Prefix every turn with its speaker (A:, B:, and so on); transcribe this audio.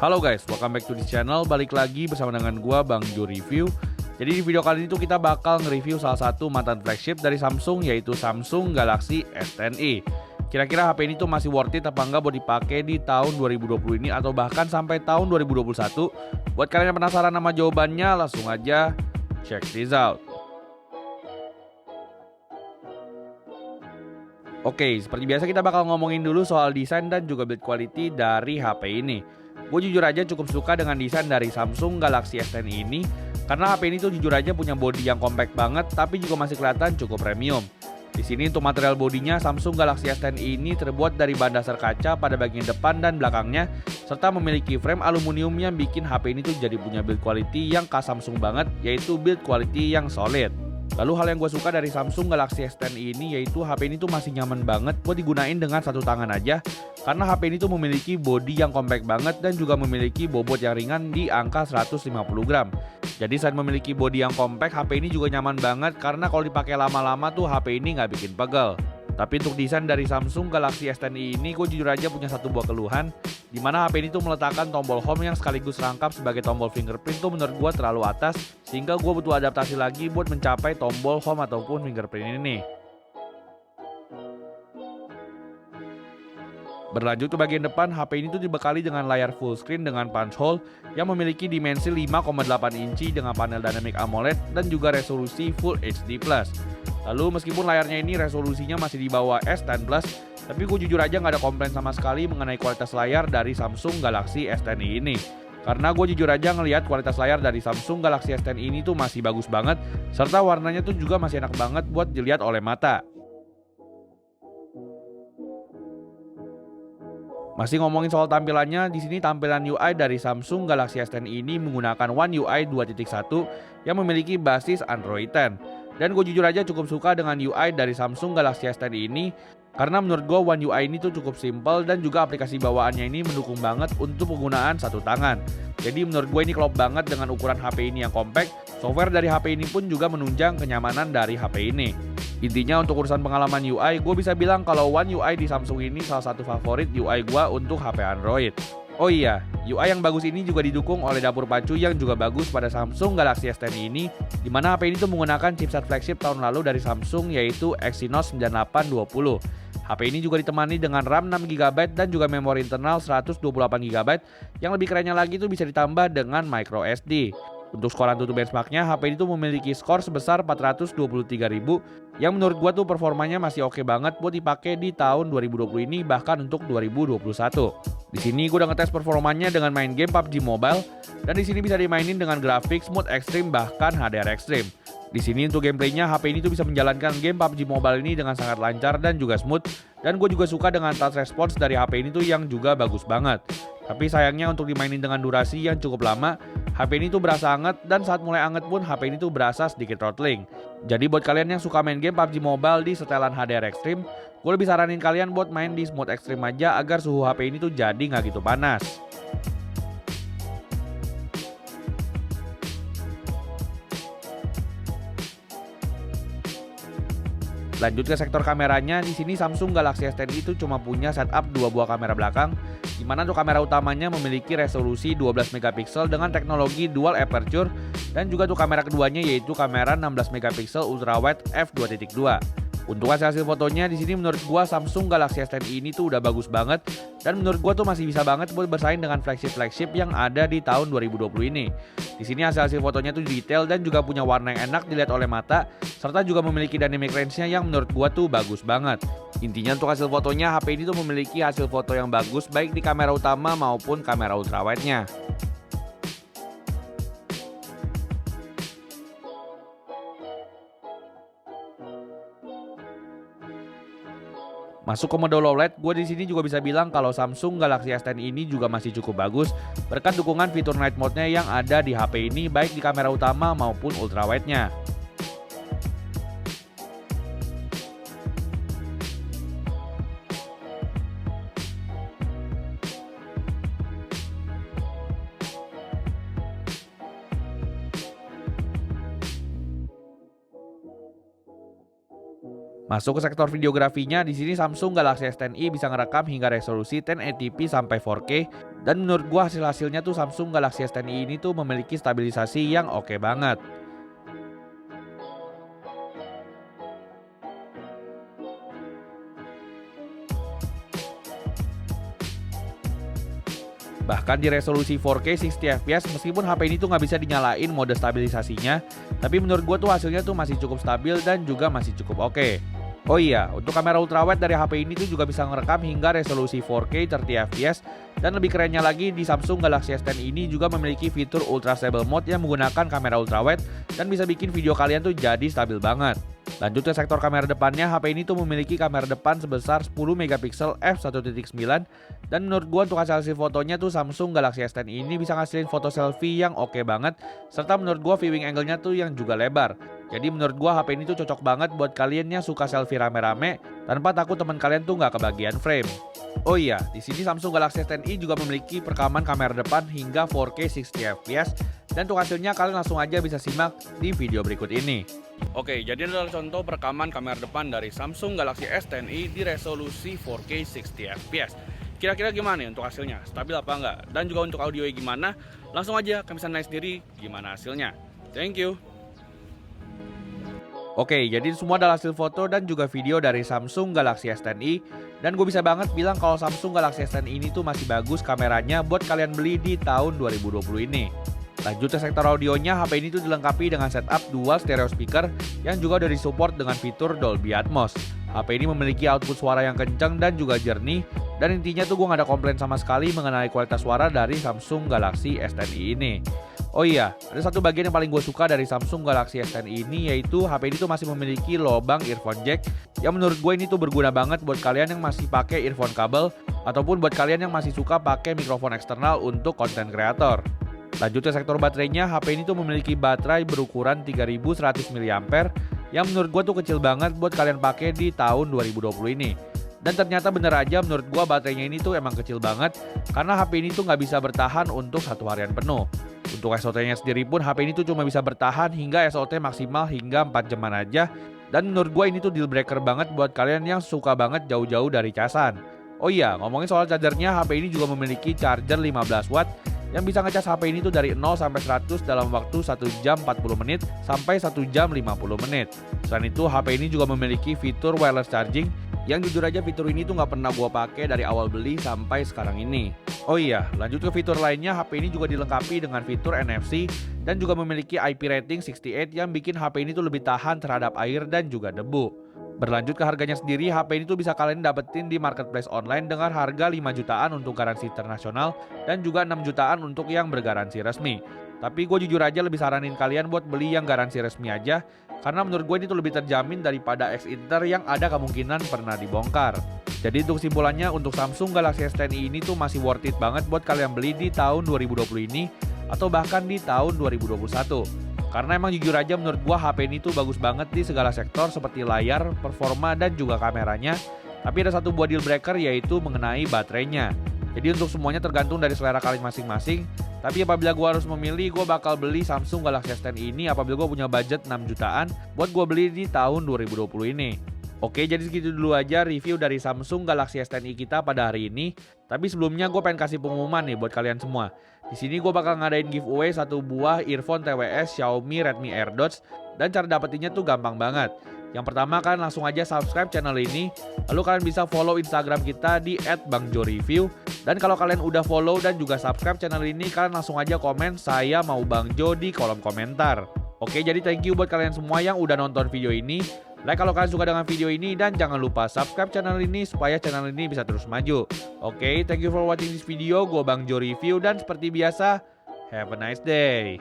A: Halo guys, welcome back to this channel. Balik lagi bersama dengan gua Bang Jo Review. Jadi di video kali ini tuh kita bakal nge-review salah satu mantan flagship dari Samsung, yaitu Samsung Galaxy S10e. Kira-kira HP ini tuh masih worth it apa enggak buat dipakai di tahun 2020 ini atau bahkan sampai tahun 2021? Buat kalian yang penasaran sama jawabannya, langsung aja check this out. Oke, seperti biasa kita bakal ngomongin dulu soal desain dan juga build quality dari HP ini. Gue jujur aja cukup suka dengan desain dari Samsung Galaxy S10 ini karena HP ini tuh jujur aja punya bodi yang compact banget tapi juga masih kelihatan cukup premium. Di sini untuk material bodinya Samsung Galaxy S10 ini terbuat dari bahan dasar kaca pada bagian depan dan belakangnya serta memiliki frame aluminium yang bikin HP ini tuh jadi punya build quality yang khas Samsung banget, yaitu build quality yang solid. Lalu hal yang gue suka dari Samsung Galaxy S10 ini yaitu HP ini tuh masih nyaman banget buat digunain dengan satu tangan aja, karena HP ini tuh memiliki bodi yang compact banget dan juga memiliki bobot yang ringan di angka 150 gram. Jadi selain memiliki bodi yang compact, HP ini juga nyaman banget karena kalau dipakai lama-lama tuh HP ini nggak bikin pegel. Tapi untuk desain dari Samsung Galaxy S10e ini gue jujur aja punya satu buah keluhan, dimana HP ini tuh meletakkan tombol home yang sekaligus rangkap sebagai tombol fingerprint tuh menurut gue terlalu atas, sehingga gue butuh adaptasi lagi buat mencapai tombol home ataupun fingerprint ini. Berlanjut ke bagian depan, HP ini tuh dibekali dengan layar full screen dengan punch hole yang memiliki dimensi 5,8 inci dengan panel Dynamic AMOLED dan juga resolusi Full HD+. Lalu meskipun layarnya ini resolusinya masih di bawah S10 Plus, tapi gue jujur aja nggak ada komplain sama sekali mengenai kualitas layar dari Samsung Galaxy S10e ini. Karena gue jujur aja ngelihat kualitas layar dari Samsung Galaxy S10 ini tuh masih bagus banget, serta warnanya tuh juga masih enak banget buat dilihat oleh mata. Masih ngomongin soal tampilannya, di sini tampilan UI dari Samsung Galaxy S10 ini menggunakan One UI 2.1 yang memiliki basis Android 10. Dan gue jujur aja cukup suka dengan UI dari Samsung Galaxy S10 ini karena menurut gue One UI ini tuh cukup simple dan juga aplikasi bawaannya ini mendukung banget untuk penggunaan satu tangan. Jadi menurut gue ini klop banget dengan ukuran HP ini yang compact. Software dari HP ini pun juga menunjang kenyamanan dari HP ini. Intinya untuk urusan pengalaman UI, gue bisa bilang kalau One UI di Samsung ini salah satu favorit UI gue untuk HP Android. Oh iya, UI yang bagus ini juga didukung oleh dapur pacu yang juga bagus pada Samsung Galaxy S10 ini, dimana HP ini tuh menggunakan chipset flagship tahun lalu dari Samsung yaitu Exynos 9820. HP ini juga ditemani dengan RAM 6GB dan juga memori internal 128GB, yang lebih kerennya lagi tuh bisa ditambah dengan microSD. Untuk skor AnTuTu benchmarknya, HP ini tuh memiliki skor sebesar 423.000 yang menurut gua tuh performanya masih oke banget buat dipakai di tahun 2020 ini, bahkan untuk 2021. Di sini gua udah ngetes performanya dengan main game PUBG Mobile, dan di sini bisa dimainin dengan grafik mode ekstrim bahkan HDR ekstrim. Di sini untuk gameplaynya HP ini tuh bisa menjalankan game PUBG Mobile ini dengan sangat lancar dan juga smooth, dan gue juga suka dengan touch response dari HP ini tuh yang juga bagus banget. Tapi sayangnya untuk dimainin dengan durasi yang cukup lama, HP ini tuh berasa anget dan saat mulai anget pun HP ini tuh berasa sedikit throttling. Jadi buat kalian yang suka main game PUBG Mobile di setelan HDR ekstrim, gue lebih saranin kalian buat main di mode ekstrim aja agar suhu HP ini tuh jadi nggak gitu panas. Lanjut ke sektor kameranya, di sini Samsung Galaxy S10 itu cuma punya setup 2 buah kamera belakang, di mana untuk kamera utamanya memiliki resolusi 12 megapiksel dengan teknologi dual aperture, dan juga untuk kamera keduanya yaitu kamera 16 megapiksel ultrawide f2.2. Untuk hasil fotonya di sini menurut gua Samsung Galaxy S10 ini tuh udah bagus banget, dan menurut gua tuh masih bisa banget buat bersaing dengan flagship yang ada di tahun 2020 ini. Di sini hasil fotonya tuh detail dan juga punya warna yang enak dilihat oleh mata, serta juga memiliki dynamic range-nya yang menurut gua tuh bagus banget. Intinya untuk hasil fotonya, HP ini tuh memiliki hasil foto yang bagus baik di kamera utama maupun kamera ultrawide-nya. Masuk ke mode low light, gue di sini juga bisa bilang kalau Samsung Galaxy S10 ini juga masih cukup bagus berkat dukungan fitur night mode-nya yang ada di HP ini baik di kamera utama maupun ultrawide-nya. Masuk ke sektor videografinya, di sini Samsung Galaxy S10i bisa ngerekam hingga resolusi 1080p sampai 4K, dan menurut gua hasilnya tuh Samsung Galaxy S10i ini tuh memiliki stabilisasi yang oke banget. Bahkan di resolusi 4K 60fps, meskipun HP ini tuh nggak bisa dinyalain mode stabilisasinya, tapi menurut gua tuh hasilnya tuh masih cukup stabil dan juga masih cukup oke. Oh iya, untuk kamera ultrawide dari HP ini tuh juga bisa ngerekam hingga resolusi 4K 30fps, dan lebih kerennya lagi di Samsung Galaxy S10 ini juga memiliki fitur Ultra Stable Mode yang menggunakan kamera ultrawide dan bisa bikin video kalian tuh jadi stabil banget. Lanjut ke sektor kamera depannya, HP ini tuh memiliki kamera depan sebesar 10 megapiksel f1.9, dan menurut gua untuk hasil fotonya tuh Samsung Galaxy S10 ini bisa ngasilin foto selfie yang oke banget, serta menurut gua viewing angle-nya tuh yang juga lebar. Jadi menurut gua HP ini tuh cocok banget buat kalian yang suka selfie rame-rame tanpa takut teman kalian tuh nggak kebagian frame. Oh iya, di sini Samsung Galaxy S10i juga memiliki perekaman kamera depan hingga 4K 60fps, dan untuk hasilnya kalian langsung aja bisa simak di video berikut ini. Oke, jadi ini adalah contoh perekaman kamera depan dari Samsung Galaxy S10i di resolusi 4K 60fps. Kira-kira gimana nih untuk hasilnya? Stabil apa enggak? Dan juga untuk audio gimana? Langsung aja kalian bisa nanya sendiri gimana hasilnya. Thank you. Oke, jadi semua adalah hasil foto dan juga video dari Samsung Galaxy S10i, dan gue bisa banget bilang kalau Samsung Galaxy S10i ini tuh masih bagus kameranya buat kalian beli di tahun 2020 ini. Lanjut ke sektor audionya, HP ini tuh dilengkapi dengan setup dual stereo speaker yang juga udah disupport dengan fitur Dolby Atmos. HP ini memiliki output suara yang kencang dan juga jernih, dan intinya tuh gue gak ada komplain sama sekali mengenai kualitas suara dari Samsung Galaxy S10i ini. Oh iya, ada satu bagian yang paling gue suka dari Samsung Galaxy S10i ini, yaitu HP ini tuh masih memiliki lubang earphone jack yang menurut gue ini tuh berguna banget buat kalian yang masih pakai earphone kabel ataupun buat kalian yang masih suka pakai mikrofon eksternal untuk konten kreator. Lanjut ke sektor baterainya, HP ini tuh memiliki baterai berukuran 3100 mAh yang menurut gue tuh kecil banget buat kalian pakai di tahun 2020 ini. Dan ternyata bener aja, menurut gue baterainya ini tuh emang kecil banget karena HP ini tuh nggak bisa bertahan untuk satu harian penuh. Untuk SOT-nya sendiri pun HP ini tuh cuma bisa bertahan hingga SOT maksimal hingga 4 jaman aja. Dan menurut gue ini tuh deal breaker banget buat kalian yang suka banget jauh-jauh dari casan. Oh iya, ngomongin soal chargernya, HP ini juga memiliki charger 15 watt yang bisa ngecas HP ini tuh dari 0 sampai 100 dalam waktu 1 jam 40 menit sampai 1 jam 50 menit. Selain itu, HP ini juga memiliki fitur wireless charging yang jujur aja fitur ini tuh nggak pernah gua pakai dari awal beli sampai sekarang ini. Oh iya, lanjut ke fitur lainnya, HP ini juga dilengkapi dengan fitur NFC dan juga memiliki IP rating 68 yang bikin HP ini tuh lebih tahan terhadap air dan juga debu. Berlanjut ke harganya sendiri, HP ini tuh bisa kalian dapetin di marketplace online dengan harga 5 jutaan untuk garansi internasional dan juga 6 jutaan untuk yang bergaransi resmi. Tapi gue jujur aja lebih saranin kalian buat beli yang garansi resmi aja, karena menurut gue ini tuh lebih terjamin daripada X-Inter yang ada kemungkinan pernah dibongkar. Jadi untuk simpulannya, untuk Samsung Galaxy S10i ini tuh masih worth it banget buat kalian beli di tahun 2020 ini atau bahkan di tahun 2021. Karena emang jujur aja menurut gua HP ini tuh bagus banget di segala sektor seperti layar, performa, dan juga kameranya. Tapi ada satu buah deal breaker, yaitu mengenai baterainya. Jadi untuk semuanya tergantung dari selera kalian masing-masing. Tapi apabila gua harus memilih, gua bakal beli Samsung Galaxy S10 ini apabila gua punya budget 6 jutaan buat gua beli di tahun 2020 ini. Oke, jadi segitu dulu aja review dari Samsung Galaxy S10i kita pada hari ini. Tapi sebelumnya gue pengen kasih pengumuman nih buat kalian semua. Di sini gue bakal ngadain giveaway satu buah earphone TWS Xiaomi Redmi AirDots, dan cara dapetinnya tuh gampang banget. Yang pertama, kalian langsung aja subscribe channel ini, lalu kalian bisa follow Instagram kita di @bangjoreview. Dan kalau kalian udah follow dan juga subscribe channel ini, kalian langsung aja komen "saya mau Bang Jo" di kolom komentar. Oke, jadi thank you buat kalian semua yang udah nonton video ini. Like kalau kalian suka dengan video ini, dan jangan lupa subscribe channel ini supaya channel ini bisa terus maju. Oke, thank you for watching this video. Gue Bang Jo Review, dan seperti biasa, have a nice day.